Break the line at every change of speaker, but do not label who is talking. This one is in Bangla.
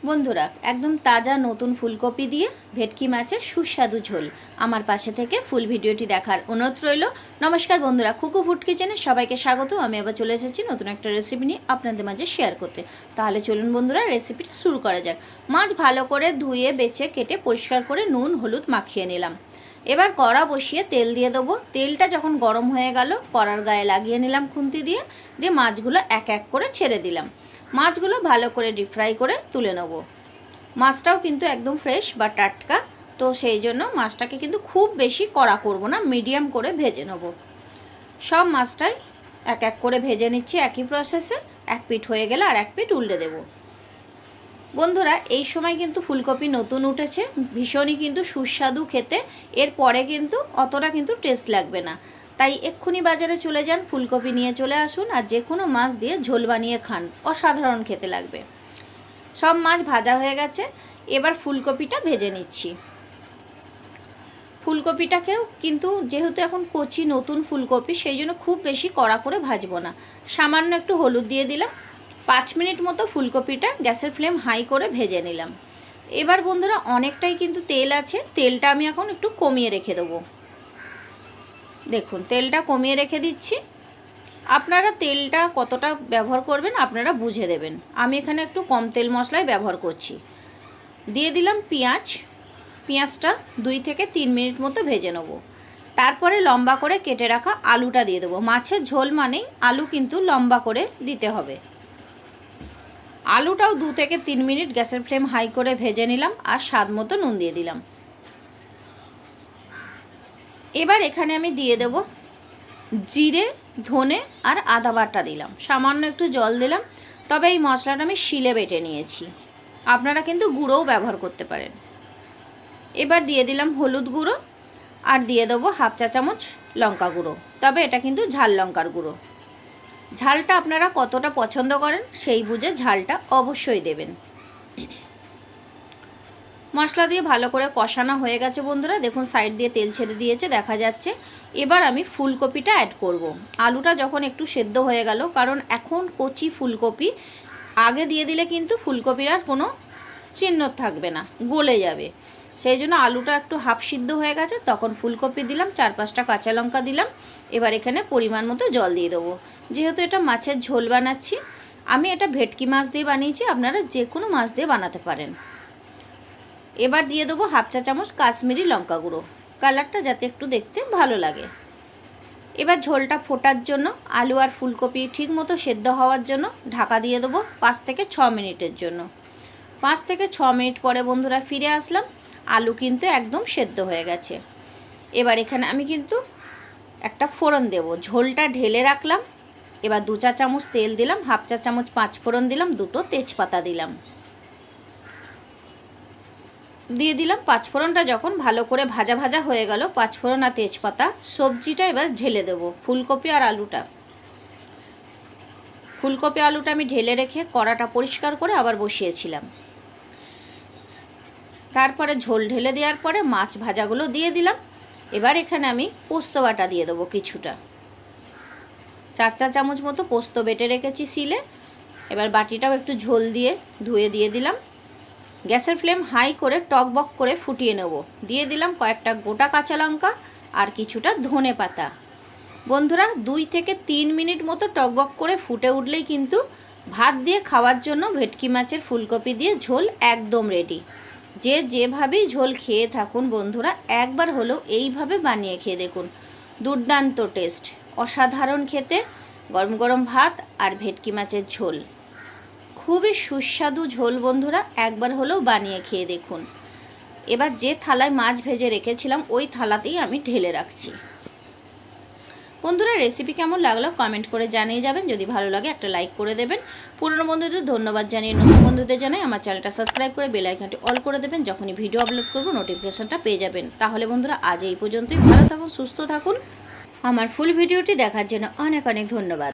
বন্ধুরা একদম তাজা নতুন ফুলকপি দিয়ে ভেটকি মাছের সুস্বাদু ঝোল আমার পাশে থেকে ফুল ভিডিওটি দেখার অনুরোধ রইল। নমস্কার বন্ধুরা, খুকু ফুড কিচেনে সবাইকে স্বাগত। আমি আবার চলে এসেছি নতুন একটা রেসিপি নিয়ে আপনাদের মাঝে শেয়ার করতে। তাহলে চলুন বন্ধুরা রেসিপিটা শুরু করা যাক। মাছ ভালো করে ধুয়ে বেছে কেটে পরিষ্কার করে নুন হলুদ মাখিয়ে নিলাম। এবার কড়া বসিয়ে তেল দিয়ে দেবো। তেলটা যখন গরম হয়ে গেল কড়ার গায়ে লাগিয়ে নিলাম খুন্তি দিয়ে মাছগুলো এক এক করে ছেড়ে দিলাম। মাছগুলো ভালো করে ডিপ ফ্রাই করে তুলে নেব। মাছটাও কিন্তু একদম ফ্রেশ বা টাটকা, তো সেই জন্য মাছটাকে কিন্তু খুব বেশি কড়া করব না, মিডিয়াম করে ভেজে নেব। সব মাছটাই এক এক করে ভেজে নিচ্ছি একই প্রসেসে। এক পিঠ হয়ে গেলে আর এক পিঠ উল্টে দেব। বন্ধুরা এই সময় কিন্তু ফুলকপি নতুন উঠেছে, ভীষণই কিন্তু সুস্বাদু খেতে। এরপরে কিন্তু অতটা কিন্তু টেস্ট লাগবে না, তাই এক্ষুনি বাজারে চলে যান, ফুলকপি নিয়ে চলে আসুন আর যে কোনো মাছ দিয়ে ঝোল বানিয়ে খান, অসাধারণ খেতে লাগবে। সব মাছ ভাজা হয়ে গেছে, এবার ফুলকপিটা ভেজে নিচ্ছি। ফুলকপিটাকেও কিন্তু যেহেতু এখন কচি নতুন ফুলকপি, সেই জন্য খুব বেশি কড়া করে ভাজবো না। সামান্য একটু হলুদ দিয়ে দিলাম। 5 মিনিট মতো ফুলকপিটা গ্যাসের ফ্লেম হাই করে ভেজে নিলাম। এবার বন্ধুরা অনেকটাই কিন্তু তেল আছে, তেলটা আমি এখন একটু কমিয়ে রেখে দেবো। দেখুন তেলটা কমিয়ে রেখে দিচ্ছি। আপনারা তেলটা কতটা ব্যবহার করবেন আপনারা বুঝে দেবেন। আমি এখানে একটু কম তেল মশলাই ব্যবহার করছি। দিয়ে দিলাম পেঁয়াজটা 2 থেকে 3 মিনিট মতো ভেজে নেব। তারপরে লম্বা করে কেটে রাখা আলুটা দিয়ে দেবো। মাছের ঝোল মানেই আলু কিন্তু লম্বা করে দিতে হবে। আলুটাও 2 থেকে 3 মিনিট গ্যাসের ফ্লেম হাই করে ভেজে নিলাম আর স্বাদ মতো নুন দিয়ে দিলাম। এবার এখানে আমি দিয়ে দেব জিরে ধনে আর আদা বাটা দিলাম, সামান্য একটু জল দিলাম। তবে এই মশলাটা আমি শিলে বেটে নিয়েছি, আপনারা কিন্তু গুঁড়োও ব্যবহার করতে পারেন। এবার দিয়ে দিলাম হলুদ গুঁড়ো আর দিয়ে দেবো 1/2 চা চামচ লঙ্কা গুঁড়ো, তবে এটা কিন্তু ঝাল লঙ্কার গুঁড়ো। ঝালটা আপনারা কতটা পছন্দ করেন সেই বুঝে ঝালটা অবশ্যই দেবেন। মশলা দিয়ে ভালো করে কষানো হয়ে গেছে বন্ধুরা, দেখুন সাইড দিয়ে তেল ছেড়ে দিয়েছে দেখা যাচ্ছে। এবার আমি ফুলকপিটা অ্যাড করব। আলুটা যখন একটু সেদ্ধ হয়ে গেল, কারণ এখন কচি ফুলকপি, আগে দিয়ে দিলে কিন্তু ফুলকপির আর কোনো চিহ্ন থাকবে না, গলে যাবে। সেই জন্য আলুটা একটু হাফ সিদ্ধ হয়ে গেছে, তখন ফুলকপি দিলাম, 4-5টা কাঁচা লঙ্কা দিলাম। এবার এখানে পরিমাণ মতো জল দিয়ে দেবো। যেহেতু এটা মাছের ঝোল বানাচ্ছি, আমি এটা ভেটকি মাছ দিয়ে বানিয়েছি, আপনারা যে কোনো মাছ দিয়ে বানাতে পারেন। এবার দিয়ে দেবো 1/2 চা চামচ কাশ্মীরি লঙ্কা গুঁড়ো, কালারটা যাতে একটু দেখতে ভালো লাগে। এবার ঝোলটা ফোটার জন্য আলু আর ফুলকপি ঠিক মতো সেদ্ধ হওয়ার জন্য ঢাকা দিয়ে দেবো 5 থেকে 6 মিনিটের জন্য। 5 থেকে 6 মিনিট পরে বন্ধুরা ফিরে আসলাম। আলু কিন্তু একদম সেদ্ধ হয়ে গেছে। এবার এখানে আমি কিন্তু একটা ফোড়ন দেব। ঝোলটা ঢেলে রাখলাম। এবার 2 চা চামচ তেল দিলাম, 1/2 চা চামচ 5 ফোড়ন দিলাম, 2টো তেজপাতা দিলাম, দিয়ে দিলাম 5 ফোড়নটা যখন ভালো করে ভাজা ভাজা হয়ে গেল, 5 ফোড়ন আর তেজপাতা, সবজিটা এবার ঢেলে দেব। ফুলকপি আর আলুটা আমি ঢেলে রেখে কড়াটা পরিষ্কার করে আবার বসিয়েছিলাম। তারপরে ঝোল ঢেলে দেওয়ার পরে মাছ ভাজাগুলো দিয়ে দিলাম। এবার এখানে আমি পোস্ত বাটা দিয়ে দেবো কিছুটা, 4 চা চামচ মতো পোস্ত বেটে রেখেছি শিলে। এবার বাটিটাও একটু ঝোল দিয়ে ধুয়ে দিয়ে দিলাম। গ্যাসের ফ্লেম হাই করে টকবক করে ফুটিয়ে নেব। দিয়ে দিলাম কয়েকটা গোটা কাঁচা লঙ্কা আর কিছুটা ধনে পাতা। বন্ধুরা 2 থেকে 3 মিনিট মতো টকবক করে ফুটে উঠলেই কিন্তু ভাত দিয়ে খাওয়ার জন্য ভেটকি মাছের ফুলকপি দিয়ে ঝোল একদম রেডি। যে যেভাবেই ঝোল খেয়ে থাকুন বন্ধুরা, একবার হলেও এইভাবে বানিয়ে খেয়ে দেখুন, দুর্দান্ত টেস্ট, অসাধারণ খেতে। গরম গরম ভাত আর ভেটকি মাছের ঝোল, খুবই সুস্বাদু ঝোল বন্ধুরা, একবার হলেও বানিয়ে খেয়ে দেখুন। এবার যে থালায় মাছ ভেজে রেখেছিলাম ওই থালাতেই আমি ঢেলে রাখছি। বন্ধুরা রেসিপি কেমন লাগলো কমেন্ট করে জানিয়ে যাবেন। যদি ভালো লাগে একটা লাইক করে দেবেন। পুরনো বন্ধুদের ধন্যবাদ জানিয়ে নতুন বন্ধুদের জানাই আমার চ্যানেলটা সাবস্ক্রাইব করে বেল আইকনটি অল করে দেবেন। যখনই ভিডিও আপলোড করব নোটিফিকেশনটা পেয়ে যাবেন। তাহলে বন্ধুরা আজ এই পর্যন্তই। ভালো থাকুন, সুস্থ থাকুন। আমার ফুল ভিডিওটি দেখার জন্য অনেক অনেক ধন্যবাদ।